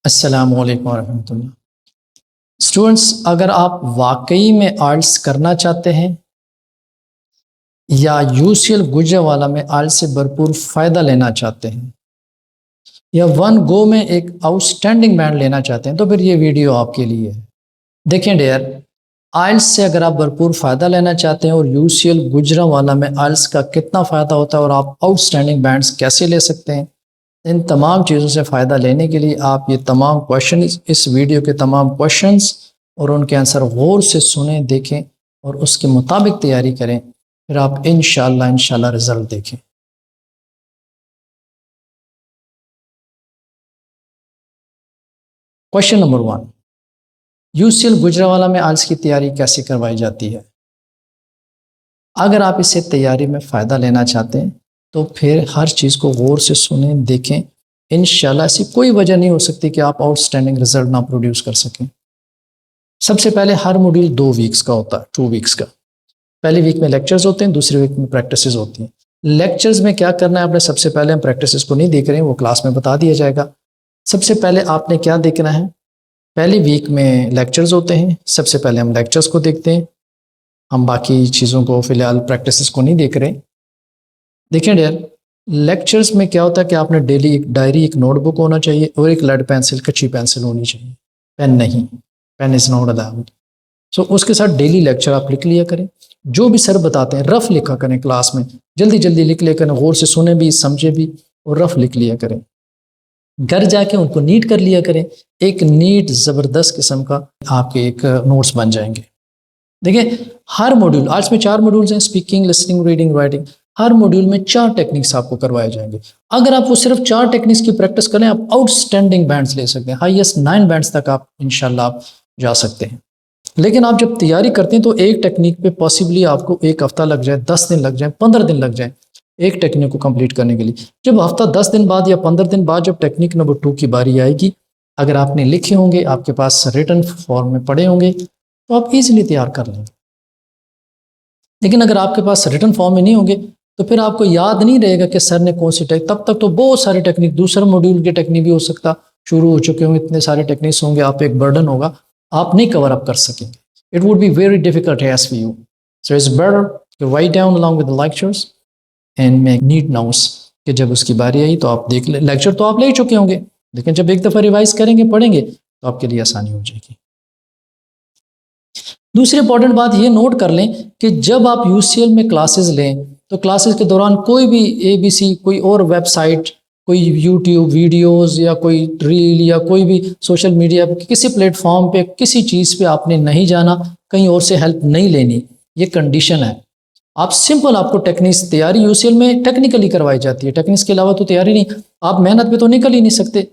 अस्सलामु अलैकुम वरहमतुल्लाह। स्टूडेंट्स, अगर आप वाकई में आर्ट्स करना चाहते हैं या यूसीएल गुजरावाला में आर्ट्स से भरपूर फ़ायदा लेना चाहते हैं या वन गो में एक आउटस्टैंडिंग बैंड लेना चाहते हैं तो फिर ये वीडियो आपके लिए है। देखें डियर, आइल्स से अगर आप भरपूर फ़ायदा लेना चाहते हैं और यूसीएल गुजरावाला में आइल्स का कितना फ़ायदा होता है और आप आउटस्टैंडिंग बैंड्स कैसे ले सकते हैं, इन तमाम चीज़ों से फ़ायदा लेने के लिए आप ये तमाम क्वेश्चन, इस वीडियो के तमाम क्वेश्चंस और उनके आंसर गौर से सुने, देखें और उसके मुताबिक तैयारी करें, फिर आप इंशाल्लाह रिज़ल्ट देखें। क्वेश्चन नंबर 1, यूसीएल गुजरावाला में आइल्स की तैयारी कैसे करवाई जाती है। अगर आप इससे तैयारी में फ़ायदा लेना चाहते हैं तो फिर हर चीज़ को गौर से सुने, देखें। इंशाल्लाह ऐसी कोई वजह नहीं हो सकती कि आप आउटस्टैंडिंग रिजल्ट ना प्रोड्यूस कर सकें। सबसे पहले हर मॉड्यूल 2 वीक्स का होता है, 2 वीक्स का। पहली वीक में लेक्चर्स होते हैं, दूसरी वीक में प्रैक्टिसेस होती हैं। लेक्चर्स में क्या करना है आपने, सबसे पहले हम प्रैक्टिसेस को नहीं देख रहे हैं, वो क्लास में बता दिया जाएगा। सबसे पहले आपने क्या देखना है, पहली वीक में लेक्चर्स होते हैं, सबसे पहले हम लेक्चर्स को देखते हैं। हम बाकी चीज़ों को फ़िलहाल प्रैक्टिसेस को नहीं देख रहे। देखें डियर, लेक्चर्स में क्या होता है कि आपने डेली एक डायरी, एक नोटबुक होना चाहिए और एक लेड पेंसिल, कच्ची पेंसिल होनी चाहिए। पेन नहीं, पेन इज़ नॉट अलाउड। सो उसके साथ डेली लेक्चर आप लिख लिया करें। जो भी सर बताते हैं रफ लिखा करें, क्लास में जल्दी जल्दी लिख लिया करें, गौर से सुने भी, समझे भी और रफ लिख लिया करें। घर जाके उनको नीट कर लिया करें। एक नीट ज़बरदस्त किस्म का आपके एक नोट्स बन जाएंगे। देखिए, हर मॉड्यूल, आज में 4 मॉड्यूल्स हैं, स्पीकिंग, लिसनिंग, रीडिंग, राइटिंग। हर मॉड्यूल में 4 टेक्निक्स आपको करवाए जाएंगे। अगर आप वो सिर्फ 4 टेक्निक्स की प्रैक्टिस करें, आप आउटस्टैंडिंग बैंड्स ले सकते हैं। हाईएस्ट 9 बैंड्स तक आप इंशाल्लाह आप जा सकते हैं। लेकिन आप जब तैयारी करते हैं तो एक टेक्निक पे पॉसिबली आपको 1 हफ्ता लग जाए, 10 दिन लग जाए, 15 दिन लग जाए एक टेक्निक को कंप्लीट करने के लिए। जब हफ्ता 10 दिन बाद या 15 दिन बाद जब टेक्निक नंबर 2 की बारी आएगी, अगर आपने लिखे होंगे, आपके पास रिटन फॉर्म में पड़े होंगे, तो आप इजीली तैयार कर लेंगे। लेकिन अगर आपके पास रिटन फॉर्म में नहीं होंगे तो फिर आपको याद नहीं रहेगा कि सर ने कौन सी तब तक तो बहुत सारी टेक्निक, दूसरा मॉड्यूल की टेक्निक भी हो सकता शुरू हो चुके होंगे, इतने सारे टेक्निक्स होंगे, आप एक बर्डन होगा, आप नहीं कवर अप कर सकेंगे। It would be very difficult task for you. So it's better to write down along with the lectures and make neat notes कि जब उसकी बारी आई तो आप देख ले। लेक्चर तो आप ले चुके होंगे, लेकिन जब एक दफ़ा रिवाइज करेंगे, पढ़ेंगे, तो आपके लिए आसानी हो जाएगी। दूसरी इंपॉर्टेंट बात ये नोट कर लें कि जब आप यूसीएल में क्लासेस लें तो क्लासेस के दौरान कोई भी एबीसी, कोई और वेबसाइट, कोई यूट्यूब वीडियोस या कोई रील या कोई भी सोशल मीडिया किसी प्लेटफॉर्म पे, किसी चीज़ पे आपने नहीं जाना, कहीं और से हेल्प नहीं लेनी। ये कंडीशन है। आप सिंपल, आपको टेक्निक्स, तैयारी यूसीएल में टेक्निकली करवाई जाती है, टेक्निक्स के अलावा तो तैयारी नहीं। आप मेहनत पे तो निकल ही नहीं सकते।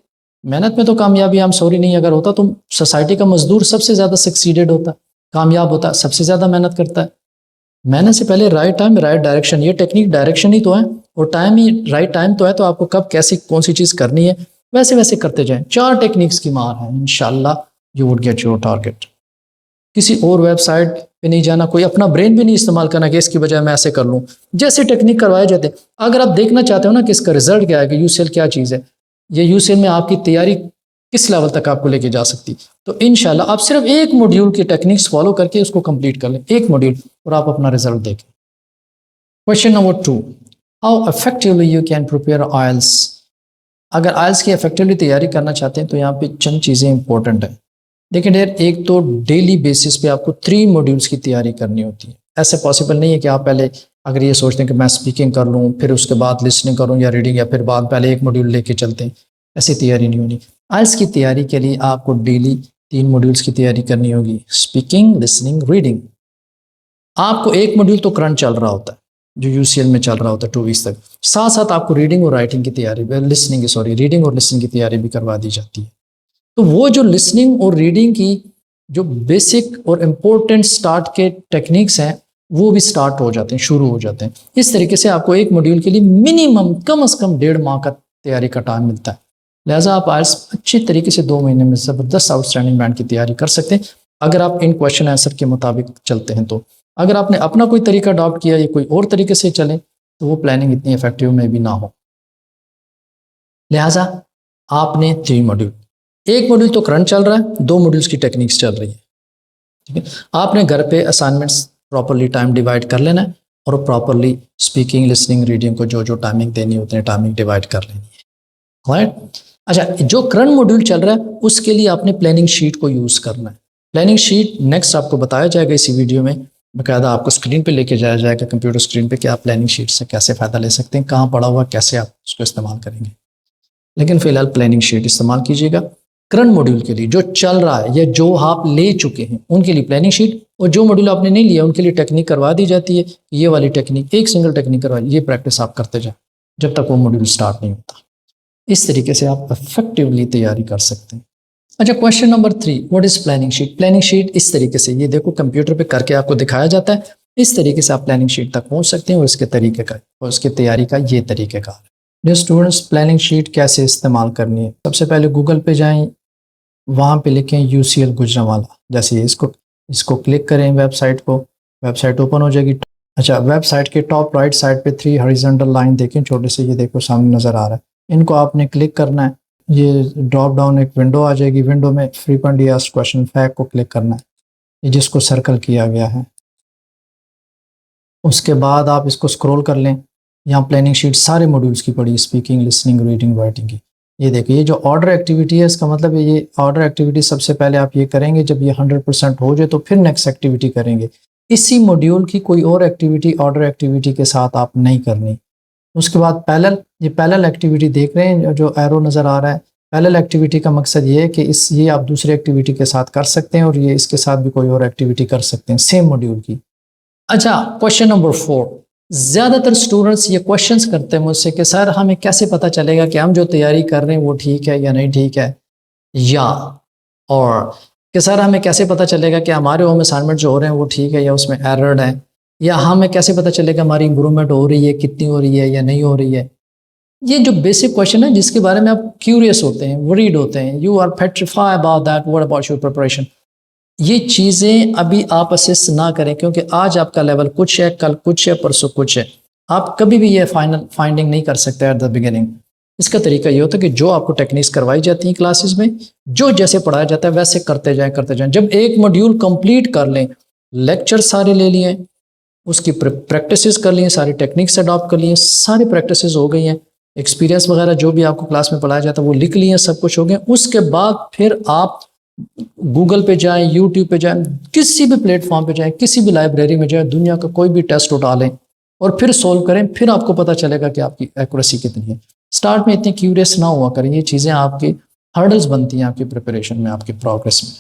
मेहनत में तो कामयाबी, हम सॉरी नहीं, अगर होता तो सोसाइटी का मजदूर सबसे ज़्यादा सक्सीडेड होता, कामयाब होता, सबसे ज़्यादा मेहनत करता है। मेहनत से पहले राइट टाइम, राइट डायरेक्शन। ये टेक्निक डायरेक्शन ही तो है और टाइम ही, राइट टाइम तो है। तो आपको कब कैसी कौन सी चीज़ करनी है वैसे वैसे करते जाएं। 4 टेक्निक्स की मार है, इंशाल्लाह you would get your target. किसी और वेबसाइट पे नहीं जाना, कोई अपना ब्रेन भी नहीं इस्तेमाल करना कि इसकी बजाय मैं ऐसे कर लूँ। जैसे टेक्निक करवाए जाते हैं, अगर आप देखना चाहते हो ना कि इसका रिजल्ट क्या है, कि यूसीएल क्या चीज़ है, ये यूसीएल में आपकी तैयारी किस लेवल तक आपको लेके जा सकती, तो इंशाल्लाह आप सिर्फ एक मॉड्यूल की टेक्निक्स फॉलो करके उसको कंप्लीट कर लें, एक मॉड्यूल, और आप अपना रिजल्ट देखें। Question number 2, how effectively you can prepare IELTS. अगर आइल्स की इफेक्टिवली तैयारी करना चाहते हैं तो यहाँ पे चंद चीज़ें इंपॉर्टेंट हैं। देखिए डियर, एक तो डेली बेसिस पे आपको 3 मॉड्यूल्स की तैयारी करनी होती है। ऐसे पॉसिबल नहीं है कि आप पहले अगर ये सोचते हैं कि मैं स्पीकिंग कर लूँ, फिर उसके बाद लिसनिंग करूँ या रीडिंग, या फिर बाद पहले एक मॉड्यूल लेके चलते हैं, ऐसी तैयारी नहीं होनी। आइल्स की तैयारी के लिए आपको डेली 3 मॉड्यूल्स की तैयारी करनी होगी, स्पीकिंग, लिसनिंग, रीडिंग। आपको एक मॉड्यूल तो करंट चल रहा होता है जो यूसीएल में चल रहा होता है 2 वीक्स तक, साथ साथ आपको रीडिंग और राइटिंग की तैयारी, रीडिंग और लिसनिंग की तैयारी भी करवा दी जाती है। तो वो जो लिसनिंग और रीडिंग की जो बेसिक और इम्पोर्टेंट स्टार्ट के टेक्निक्स हैं, वो भी स्टार्ट हो जाते हैं, शुरू हो जाते हैं। इस तरीके से आपको एक मॉड्यूल के लिए मिनिमम कम से कम 1.5 माह का तैयारी का टाइम मिलता है। लिहाजा आप आइल्स अच्छी तरीके से 2 महीने में ज़बरदस्त आउटस्टैंडिंग बैंड की तैयारी कर सकते हैं, अगर आप इन क्वेश्चन आंसर के मुताबिक चलते हैं। तो अगर आपने अपना कोई तरीका अडॉप्ट किया या कोई और तरीके से चलें तो वो प्लानिंग इतनी इफेक्टिव में भी ना हो। लिहाजा आपने 3 मॉड्यूल, एक मॉड्यूल तो करंट चल रहा है, 2 मॉड्यूल्स की टेक्निक्स चल रही है। ठीक है, आपने घर पे असाइनमेंट्स प्रॉपरली टाइम डिवाइड कर लेना है और प्रॉपरली स्पीकिंग, लिसनिंग, रीडिंग को जो जो टाइमिंग देनी होती है टाइमिंग डिवाइड कर लेनी है। राइट, अच्छा, जो करंट मॉड्यूल चल रहा है उसके लिए आपने प्लानिंग शीट को यूज़ करना है। प्लानिंग शीट नेक्स्ट आपको बताया जाएगा इसी वीडियो में, बाकायदा आपको स्क्रीन पे लेके जाया जाएगा कंप्यूटर स्क्रीन पे कि आप प्लानिंग शीट से कैसे फ़ायदा ले सकते हैं, कहाँ पड़ा हुआ, कैसे आप उसको इस्तेमाल करेंगे। लेकिन फ़िलहाल प्लानिंग शीट इस्तेमाल कीजिएगा करंट मॉड्यूल के लिए, जो चल रहा है या जो आप ले चुके हैं उनके लिए प्लानिंग शीट, और जो मॉड्यूल आपने नहीं लिया उनके लिए टेक्निक करवा दी जाती है। ये वाली टेक्निक, एक सिंगल टेक्निक करवा, ये प्रैक्टिस आप करते जाए जब तक वो मॉड्यूल स्टार्ट नहीं होता। इस तरीके से आप इफेक्टिवली तैयारी कर सकते हैं। अच्छा, question number 3, what is planning sheet? Planning sheet इस तरीके से, ये देखो कंप्यूटर पे करके आपको दिखाया जाता है, इस तरीके से आप प्लानिंग शीट तक पहुंच सकते हैं और इसके तरीके का और उसकी तैयारी का ये तरीक़ेकार है। जो स्टूडेंट्स, प्लानिंग शीट कैसे इस्तेमाल करनी है, सबसे पहले गूगल पे जाएं, वहाँ पे लिखें UCL गुजरांवाला, जैसे इसको क्लिक करें, वेबसाइट ओपन हो जाएगी। अच्छा, वेबसाइट के टॉप राइट साइड पे 3 हॉरिजॉन्टल लाइन देखें, छोटे से, ये देखो सामने नज़र आ रहा है, इनको आपने क्लिक करना है। ये ड्रॉप डाउन एक विंडो आ जाएगी, विंडो में फ्रीक्वेंटली आस्क्ड क्वेश्चन फैक्ट को क्लिक करना है, जिसको सर्कल किया गया है। उसके बाद आप इसको स्क्रॉल कर लें, यहाँ प्लानिंग शीट सारे मॉड्यूल्स की पड़ी, स्पीकिंग, लिसनिंग, रीडिंग, राइटिंग की। ये देखिए, ये जो ऑर्डर एक्टिविटी है, इसका मतलब है ये ऑर्डर एक्टिविटी सबसे पहले आप ये करेंगे, जब ये 100% हो जाए तो फिर नेक्स्ट एक्टिविटी करेंगे। इसी मॉड्यूल की कोई और एक्टिविटी ऑर्डर एक्टिविटी के साथ आप नहीं करनी। उसके बाद पैरेलल, ये पैरेलल एक्टिविटी देख रहे हैं, जो एरो नज़र आ रहा है, पैरेलल एक्टिविटी का मकसद ये है कि ये आप दूसरी एक्टिविटी के साथ कर सकते हैं और ये इसके साथ भी कोई और एक्टिविटी कर सकते हैं सेम मॉड्यूल की। अच्छा, क्वेश्चन नंबर 4, ज़्यादातर स्टूडेंट्स ये क्वेश्चंस करते हैं मुझसे कि सर हमें कैसे पता चलेगा कि हम जो तैयारी कर रहे हैं वो ठीक है या नहीं ठीक है, या और कि सर हमें कैसे पता चलेगा कि हमारे होम असाइनमेंट जो हो रहे हैं वो ठीक है या उसमें एरर है, या हमें कैसे पता चलेगा हमारी इंप्रूवमेंट हो रही है, कितनी हो रही है या नहीं हो रही है। ये जो बेसिक क्वेश्चन है जिसके बारे में आप क्यूरियस होते हैं, वरीड होते हैं, you are petrified about that, what about your preparation, ये चीज़ें अभी आप असेस ना करें, क्योंकि आज आपका लेवल कुछ है, कल कुछ है, परसों कुछ है। आप कभी भी ये फाइनल फाइंडिंग नहीं कर सकते एट द बिगिनिंग। इसका तरीका ये होता है कि जो आपको टेक्निक्स करवाई जाती हैं क्लासेस में, जो जैसे पढ़ाया जाता है वैसे करते जाएं। जब एक मॉड्यूल कंप्लीट कर लें, लेक्चर सारे ले लिए, उसकी प्रैक्टिसेस कर लिए, सारी टेक्निक्स अडॉप्ट कर लिए, सारी प्रैक्टिसेस हो गई हैं, एक्सपीरियंस वगैरह जो भी आपको क्लास में पढ़ाया जाता है वो लिख लिए, सब कुछ हो गया। उसके बाद फिर आप गूगल पे जाएं, यूट्यूब पे जाएं, किसी भी प्लेटफॉर्म पे जाएं, किसी भी लाइब्रेरी में जाएं, दुनिया का कोई भी टेस्ट उठा लें और फिर सोल्व करें, फिर आपको पता चलेगा कि आपकी एक्यूरेसी कितनी है। स्टार्ट में इतनी क्यूरियस ना हुआ करें, ये चीज़ें आपकी हर्डल्स बनती हैं आपकी प्रिपरेशन में, आपकी प्रोग्रेस में।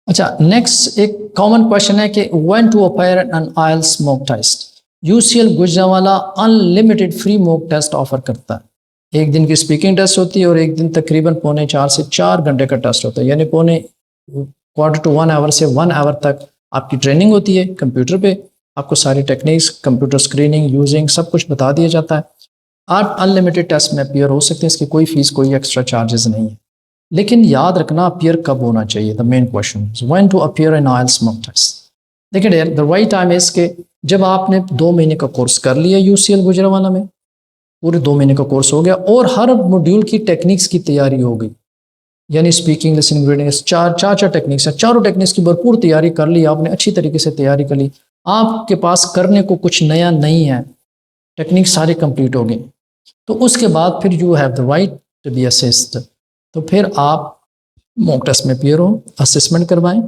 अच्छा, नेक्स्ट एक कॉमन क्वेश्चन है कि when to appear an IELTS mock test? UCL Gujranwala unlimited free mock test offer करता है। एक दिन की स्पीकिंग टेस्ट होती है और एक दिन तकरीबन 3.25 से 4 घंटे का टेस्ट होता है, यानी क्वार्टर टू 1 आवर से 1 आवर तक आपकी ट्रेनिंग होती है कंप्यूटर पे। आपको सारी टेक्निक्स, कंप्यूटर स्क्रीनिंग, यूजिंग, सब कुछ बता दिया जाता है। आप अनलिमिटेड टेस्ट में अपीयर हो सकते हैं, इसकी कोई फीस, कोई एक्स्ट्रा चार्जेस नहीं है। लेकिन याद रखना अपीयर कब होना चाहिए, the main question is when to appear in IELTS mock test. देखिए dear, the right time is के जब आपने 2 महीने का कोर्स कर लिया UCL गुजरांवाला में, पूरे 2 महीने का कोर्स हो गया और हर मॉड्यूल की टेक्निक्स की तैयारी हो गई, यानी स्पीकिंग, लिसनिंग, रीडिंग, चार टेक्निक्स है, चारों टेक्निक्स की भरपूर तैयारी कर ली आपने, अच्छी तरीके से तैयारी कर ली, आपके पास करने को कुछ नया नहीं है, टेक्निक सारे कंप्लीट हो गए। तो उसके बाद फिर you have the right to be assessed, तो फिर आप मॉक टेस्ट में अपीयर हो, असेसमेंट करवाएं,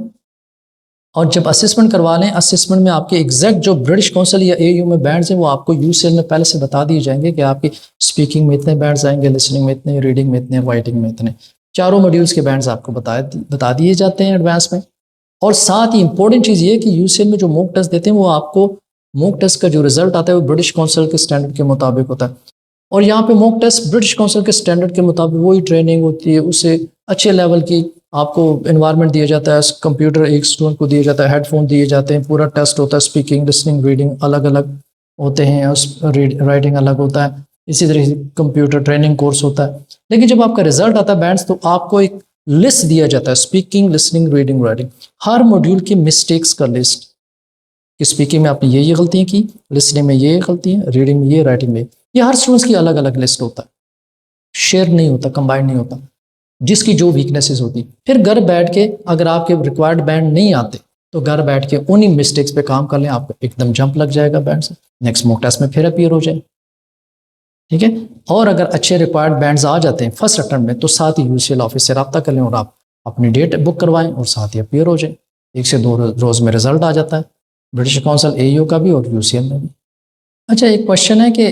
और जब असेसमेंट करवा लें, असेसमेंट में आपके एग्जैक्ट जो ब्रिटिश काउंसिल या AU में बैंड्स हैं वो आपको UCL में पहले से बता दिए जाएंगे कि आपकी स्पीकिंग में इतने बैंड्स आएंगे, लिसनिंग में इतने, रीडिंग में इतने, राइटिंग में इतने, चारों मॉड्यूल्स के बैंड्स आपको बता दिए जाते हैं एडवांस में। और साथ ही इंपॉर्टेंट चीज़ ये है कि UCL में जो मॉक टेस्ट देते हैं वो आपको मॉक टेस्ट का जो रिजल्ट आता है वो ब्रिटिश काउंसिल के स्टैंडर्ड के मुताबिक होता है, और यहाँ पे मॉक टेस्ट ब्रिटिश काउंसिल के स्टैंडर्ड के मुताबिक वही ट्रेनिंग होती है, उससे अच्छे लेवल की आपको इन्वायरमेंट दिया जाता है, कंप्यूटर एक स्टूडेंट को दिया जाता है, हेडफोन दिए जाते हैं, पूरा टेस्ट होता है, स्पीकिंग, लिसनिंग, रीडिंग अलग अलग होते हैं, उस राइटिंग अलग होता है, इसी तरह से कंप्यूटर ट्रेनिंग कोर्स होता है। लेकिन जब आपका रिजल्ट आता है बैंड्स, तो आपको एक लिस्ट दिया जाता है, स्पीकिंग, लिसनिंग, रीडिंग, राइटिंग, हर मॉड्यूल की मिस्टेक्स का लिस्ट, कि स्पीकिंग में आपने ये गलतियाँ की, लिसनिंग में ये गलतियाँ, रीडिंग में ये, राइटिंग में ये हर स्टूडेंट्स की अलग अलग लिस्ट होता है, शेयर नहीं होता, कंबाइंड नहीं होता। जिसकी जो वीकनेसेस होती। फिर घर बैठ के अगर आपके रिक्वायर्ड बैंड नहीं आते तो घर बैठ के उन्हीं मिस्टेक्स पे काम कर लें, आपको एकदम जंप लग जाएगा बैंड से, नेक्स्ट मॉक टेस्ट में फिर अपीयर हो जाए। ठीक है। और अगर अच्छे रिक्वायर्ड बैंड्स आ जाते हैं फर्स्ट अटेम्प्ट में तो साथ ही यूसीएल ऑफिस से रब्ता कर लें और आप अपनी डेट बुक करवाएं और साथ ही अपीयर हो जाए। 1 से 2 रोज़ में रिजल्ट आ जाता है, ब्रिटिश काउंसिल एईओ का भी और यूसीएल में भी। अच्छा, एक क्वेश्चन है कि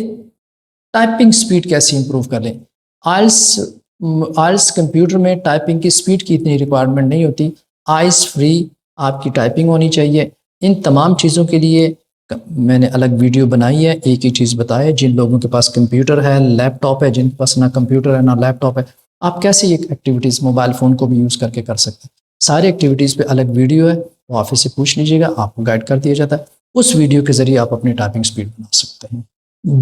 टाइपिंग स्पीड कैसे इंप्रूव कर लें। आइल्स कंप्यूटर में टाइपिंग की स्पीड की इतनी रिक्वायरमेंट नहीं होती, आइस फ्री आपकी टाइपिंग होनी चाहिए। इन तमाम चीज़ों के लिए मैंने अलग वीडियो बनाई है, एक ही चीज़ बताया, जिन लोगों के पास कंप्यूटर है, लैपटॉप है, जिनके पास ना कंप्यूटर है ना लैपटॉप है, आप कैसे ये एक्टिविटीज़ मोबाइल फ़ोन को भी यूज़ करके कर सकते हैं। सारी एक्टिविटीज़ पे अलग वीडियो है, वो ऑफिस से पूछ लीजिएगा, आपको गाइड कर दिया जाता है। उस वीडियो के ज़रिए आप अपनी टाइपिंग स्पीड बना सकते हैं।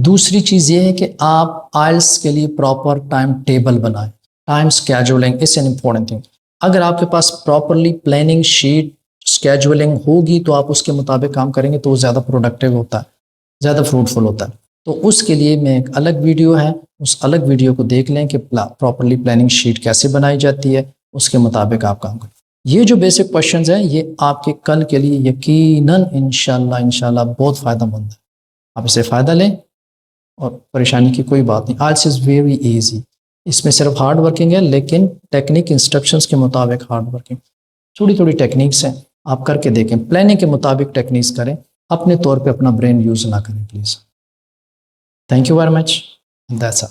दूसरी चीज़ ये है कि आप आइल्स के लिए प्रॉपर टाइम टेबल बनाएं। Time scheduling is an important thing. अगर आपके पास प्रॉपरली प्लानिंग शीट स्केड्यूलिंग होगी तो आप उसके मुताबिक काम करेंगे तो वो ज़्यादा प्रोडक्टिव होता है, ज़्यादा फ्रूटफुल होता है। तो उसके लिए मैं एक अलग वीडियो है, उस अलग वीडियो को देख लें कि प्रॉपरली प्लानिंग शीट कैसे बनाई जाती है, उसके मुताबिक आप काम करें। ये जो बेसिक क्वेश्चंस हैं ये आपके कल के लिए यकीनन इंशाल्लाह बहुत फ़ायदेमंद है। आप इससे फ़ायदा लें और परेशानी की कोई बात नहीं। आइल्स इज़ वेरी ईजी, इसमें सिर्फ हार्ड वर्किंग है, लेकिन टेक्निक इंस्ट्रक्शंस के मुताबिक हार्ड वर्किंग, थोड़ी थोड़ी टेक्निक्स हैं, आप करके देखें, प्लानिंग के मुताबिक टेक्निक्स करें, अपने तौर पे अपना ब्रेन यूज़ ना करें please. Thank you very much, that's all.